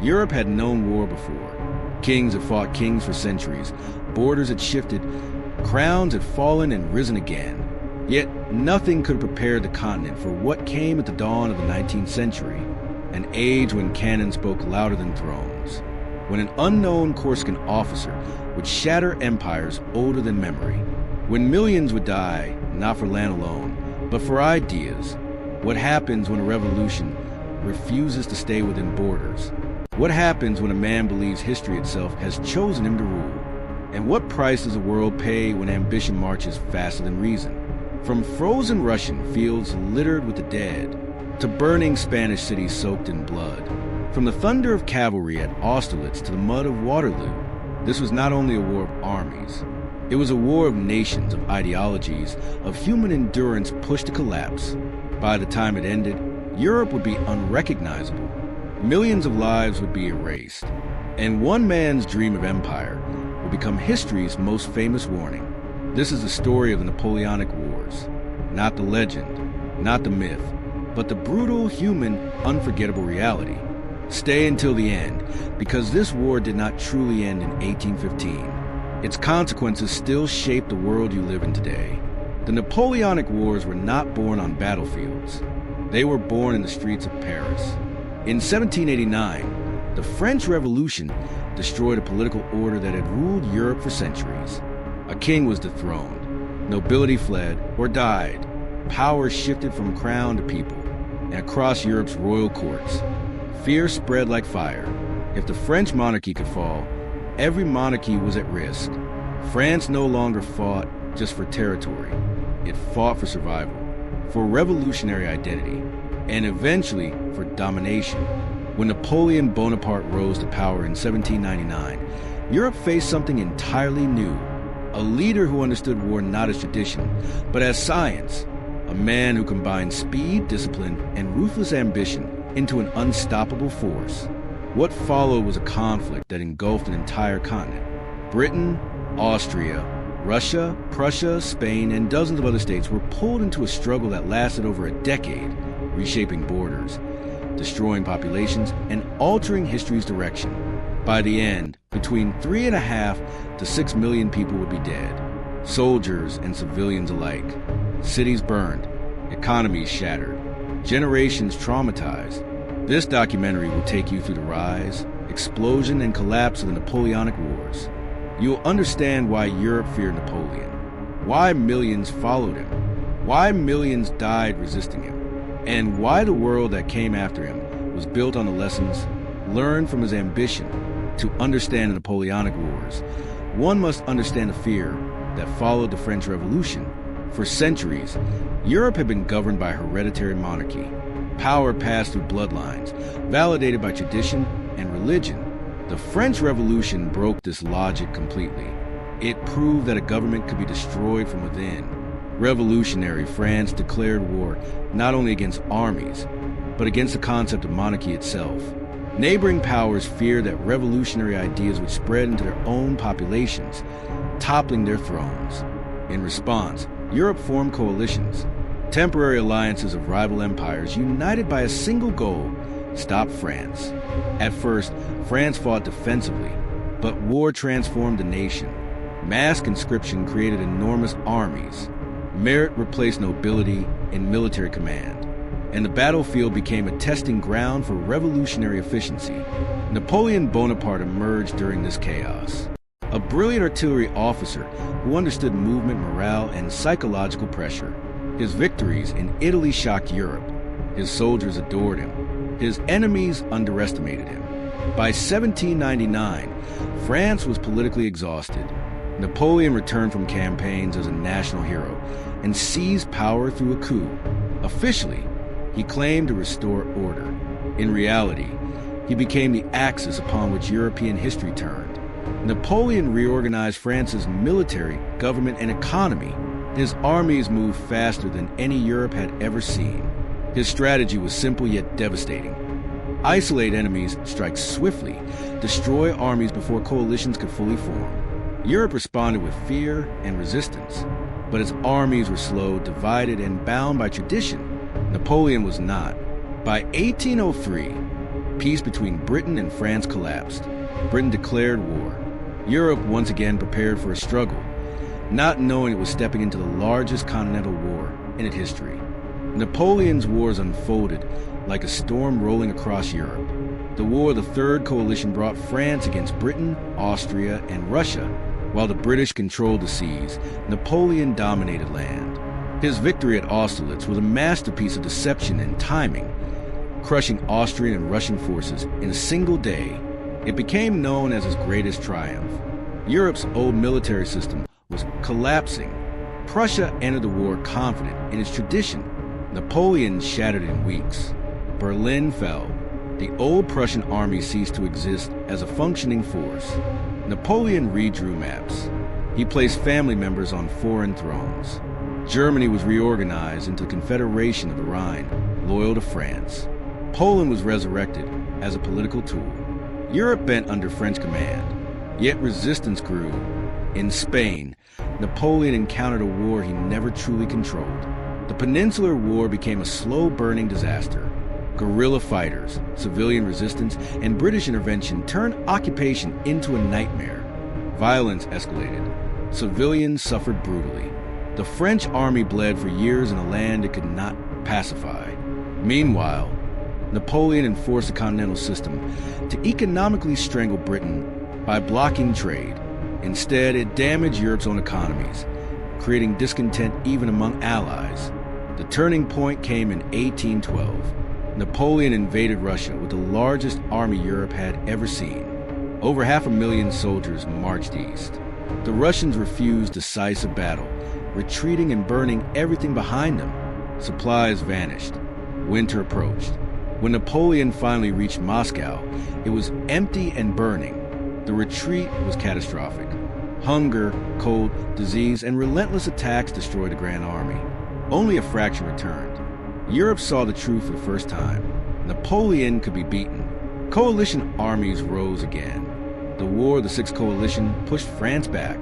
Europe had known war before. Kings had fought kings for centuries, borders had shifted, crowns had fallen and risen again. Yet nothing could prepare the continent for what came at the dawn of the 19th century, an age when cannon spoke louder than thrones, when an unknown Corsican officer would shatter empires older than memory, when millions would die, not for land alone, but for ideas. What happens when a revolution refuses to stay within borders? What happens when a man believes history itself has chosen him to rule? And what price does the world pay when ambition marches faster than reason? From frozen Russian fields littered with the dead, to burning Spanish cities soaked in blood, from the thunder of cavalry at Austerlitz to the mud of Waterloo, this was not only a war of armies. It was a war of nations, of ideologies, of human endurance pushed to collapse. By the time it ended, Europe would be unrecognizable. Millions of lives would be erased. And one man's dream of empire would become history's most famous warning. This is the story of the Napoleonic Wars. Not the legend, not the myth, but the brutal, human, unforgettable reality. Stay until the end, because this war did not truly end in 1815. Its consequences still shape the world you live in today. The Napoleonic Wars were not born on battlefields. They were born in the streets of Paris. In 1789, the French Revolution destroyed a political order that had ruled Europe for centuries. A king was dethroned, nobility fled or died, power shifted from crown to people, and across Europe's royal courts, fear spread like fire. If the French monarchy could fall, every monarchy was at risk. France no longer fought just for territory. It fought for survival, for revolutionary identity, and eventually for domination. When Napoleon Bonaparte rose to power in 1799, Europe faced something entirely new. A leader who understood war not as tradition, but as science. A man who combined speed, discipline, and ruthless ambition into an unstoppable force. What followed was a conflict that engulfed an entire continent. Britain, Austria, Russia, Prussia, Spain, and dozens of other states were pulled into a struggle that lasted over a decade, reshaping borders, destroying populations, and altering history's direction. By the end, between 3.5 to 6 million people would be dead, soldiers and civilians alike. Cities burned, economies shattered, generations traumatized. This documentary will take you through the rise, explosion, and collapse of the Napoleonic Wars. You'll understand why Europe feared Napoleon, why millions followed him, why millions died resisting him, and why the world that came after him was built on the lessons learned from his ambition. To understand the Napoleonic Wars, one must understand the fear that followed the French Revolution. For centuries, Europe had been governed by hereditary monarchy. Power passed through bloodlines, validated by tradition and religion. The French Revolution broke this logic completely. It proved that a government could be destroyed from within. Revolutionary France declared war not only against armies, but against the concept of monarchy itself. Neighboring powers feared that revolutionary ideas would spread into their own populations, toppling their thrones. In response, Europe formed coalitions, temporary alliances of rival empires united by a single goal: stop France. At first, France fought defensively, but war transformed the nation. Mass conscription created enormous armies. Merit replaced nobility in military command, and the battlefield became a testing ground for revolutionary efficiency. Napoleon Bonaparte emerged during this chaos. A brilliant artillery officer who understood movement, morale, and psychological pressure. His victories in Italy shocked Europe. His soldiers adored him. His enemies underestimated him. By 1799, France was politically exhausted. Napoleon returned from campaigns as a national hero and seized power through a coup. Officially, he claimed to restore order. In reality, he became the axis upon which European history turned. Napoleon reorganized France's military, government, and economy. His armies moved faster than any Europe had ever seen. His strategy was simple yet devastating. Isolate enemies, strike swiftly, destroy armies before coalitions could fully form. Europe responded with fear and resistance, but its armies were slow, divided, and bound by tradition. Napoleon was not. By 1803, peace between Britain and France collapsed. Britain declared war. Europe once again prepared for a struggle, not knowing it was stepping into the largest continental war in its history. Napoleon's wars unfolded like a storm rolling across Europe. The War of the Third Coalition brought France against Britain, Austria, and Russia. While the British controlled the seas, Napoleon dominated land. His victory at Austerlitz was a masterpiece of deception and timing, crushing Austrian and Russian forces in a single day. It became known as his greatest triumph. Europe's old military system was collapsing. Prussia entered the war confident in its tradition. Napoleon shattered in weeks. Berlin fell. The old Prussian army ceased to exist as a functioning force. Napoleon redrew maps. He placed family members on foreign thrones. Germany was reorganized into the Confederation of the Rhine, loyal to France. Poland was resurrected as a political tool. Europe bent under French command, yet resistance grew. In Spain, Napoleon encountered a war he never truly controlled. The Peninsular War became a slow-burning disaster. Guerrilla fighters, civilian resistance, and British intervention turned occupation into a nightmare. Violence escalated. Civilians suffered brutally. The French army bled for years in a land it could not pacify. Meanwhile, Napoleon enforced a continental system to economically strangle Britain by blocking trade. Instead, it damaged Europe's own economies, creating discontent even among allies. The turning point came in 1812. Napoleon invaded Russia with the largest army Europe had ever seen. Over 500,000 soldiers marched east. The Russians refused decisive battle, retreating and burning everything behind them. Supplies vanished. Winter approached. When Napoleon finally reached Moscow, it was empty and burning. The retreat was catastrophic. Hunger, cold, disease, and relentless attacks destroyed the Grand Army. Only a fraction returned. Europe saw the truth for the first time. Napoleon could be beaten. Coalition armies rose again. The War of the Sixth Coalition pushed France back.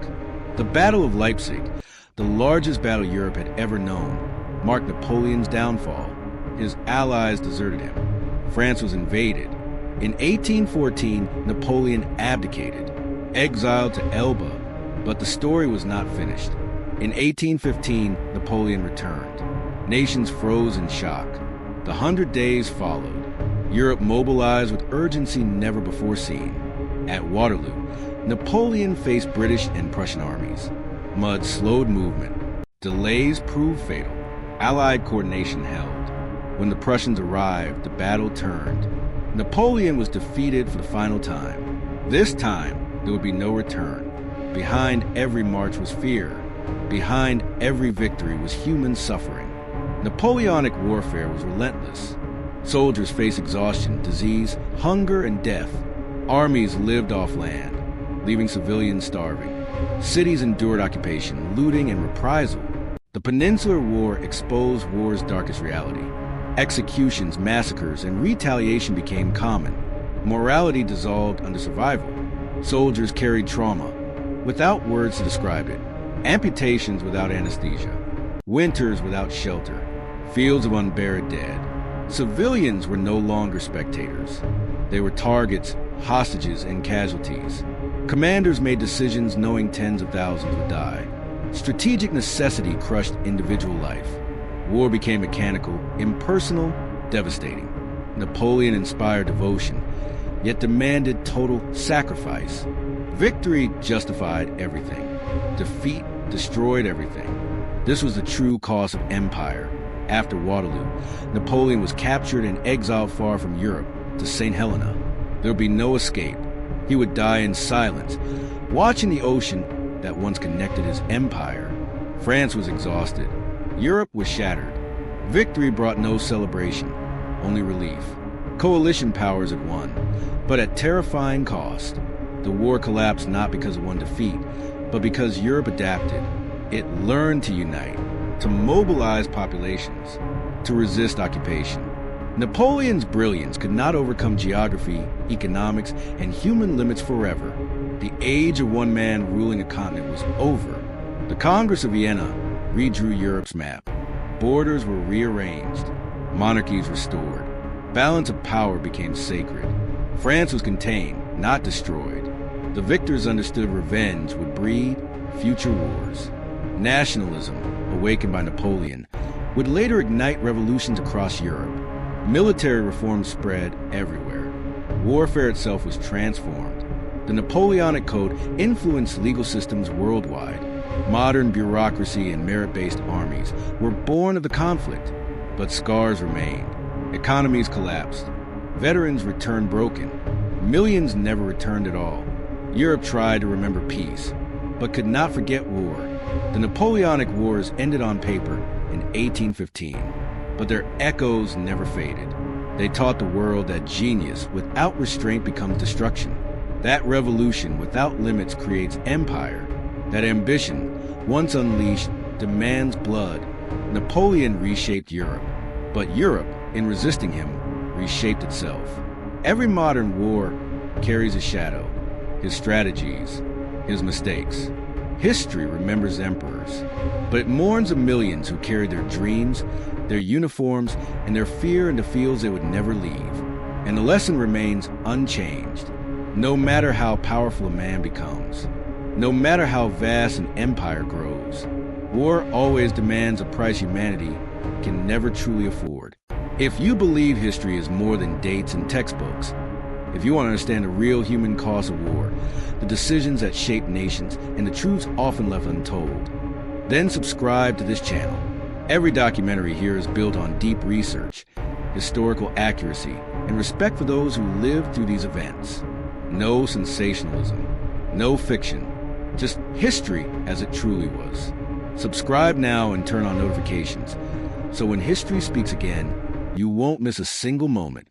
The Battle of Leipzig, the largest battle Europe had ever known, marked Napoleon's downfall. His allies deserted him. France was invaded. In 1814, Napoleon abdicated, exiled to Elba, but the story was not finished. In 1815, Napoleon returned. Nations froze in shock. The 100 Days followed. Europe mobilized with urgency never before seen. At Waterloo, Napoleon faced British and Prussian armies. Mud slowed movement. Delays proved fatal. Allied coordination held. When the Prussians arrived, the battle turned. Napoleon was defeated for the final time. This time, there would be no return. Behind every march was fear. Behind every victory was human suffering. Napoleonic warfare was relentless. Soldiers faced exhaustion, disease, hunger, and death. Armies lived off land, leaving civilians starving. Cities endured occupation, looting, and reprisal. The Peninsular War exposed war's darkest reality. Executions, massacres, and retaliation became common. Morality dissolved under survival. Soldiers carried trauma, without words to describe it. Amputations without anesthesia. Winters without shelter. Fields of unburied dead. Civilians were no longer spectators. They were targets, hostages, and casualties. Commanders made decisions knowing tens of thousands would die. Strategic necessity crushed individual life. War became mechanical, impersonal, devastating. Napoleon inspired devotion, yet demanded total sacrifice. Victory justified everything. Defeat destroyed everything. This was the true cost of empire. After Waterloo, Napoleon was captured and exiled far from Europe to St. Helena. There would be no escape. He would die in silence, watching the ocean that once connected his empire. France was exhausted. Europe was shattered. Victory brought no celebration, only relief. Coalition powers had won, but at terrifying cost. The war collapsed not because of one defeat, but because Europe adapted. It learned to unite, to mobilize populations, to resist occupation. Napoleon's brilliance could not overcome geography, economics, and human limits forever. The age of one man ruling a continent was over. The Congress of Vienna redrew Europe's map. Borders were rearranged. Monarchies restored. Balance of power became sacred. France was contained, not destroyed. The victors understood revenge would breed future wars. Nationalism, awakened by Napoleon, would later ignite revolutions across Europe. Military reforms spread everywhere. Warfare itself was transformed. The Napoleonic Code influenced legal systems worldwide. Modern bureaucracy and merit-based armies were born of the conflict, but scars remained. Economies collapsed. Veterans returned broken. Millions never returned at all. Europe tried to remember peace, but could not forget war. The Napoleonic Wars ended on paper in 1815, but their echoes never faded. They taught the world that genius without restraint becomes destruction. That revolution without limits creates empire. That ambition, once unleashed, demands blood. Napoleon reshaped Europe, but Europe, in resisting him, reshaped itself. Every modern war carries a shadow, his strategies, his mistakes. History remembers emperors, but it mourns the millions who carried their dreams, their uniforms, and their fear into fields they would never leave. And the lesson remains unchanged. No matter how powerful a man becomes, no matter how vast an empire grows, war always demands a price humanity can never truly afford. If you believe history is more than dates and textbooks, if you want to understand the real human cost of war, the decisions that shape nations, and the truths often left untold, then subscribe to this channel. Every documentary here is built on deep research, historical accuracy, and respect for those who lived through these events. No sensationalism, no fiction, just history as it truly was. Subscribe now and turn on notifications, so when history speaks again, you won't miss a single moment.